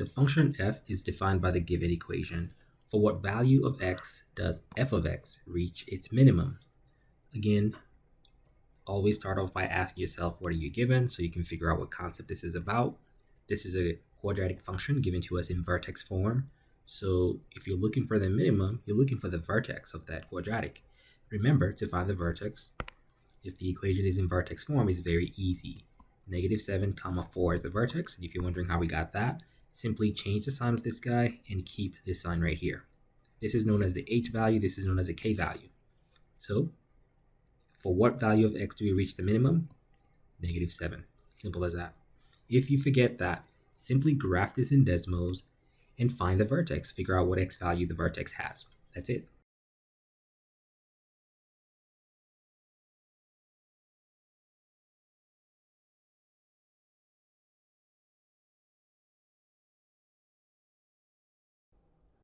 The function f is defined by the given equation. For what value of x does f of x reach its minimum? Again, always start off by asking yourself what are you given so you can figure out what concept this is about. This is a quadratic function given to us in vertex form. So if you're looking for the minimum, you're looking for the vertex of that quadratic. Remember, to find the vertex, if the equation is in vertex form, it's very easy. -7, 4 is the vertex. And if you're wondering how we got that, simply change the sign of this guy and keep this sign right here. This is known as the h value. This is known as a k value. So for what value of x do we reach the minimum? -7. Simple as that. If you forget that, simply graph this in Desmos and find the vertex. Figure out what x value the vertex has. That's it.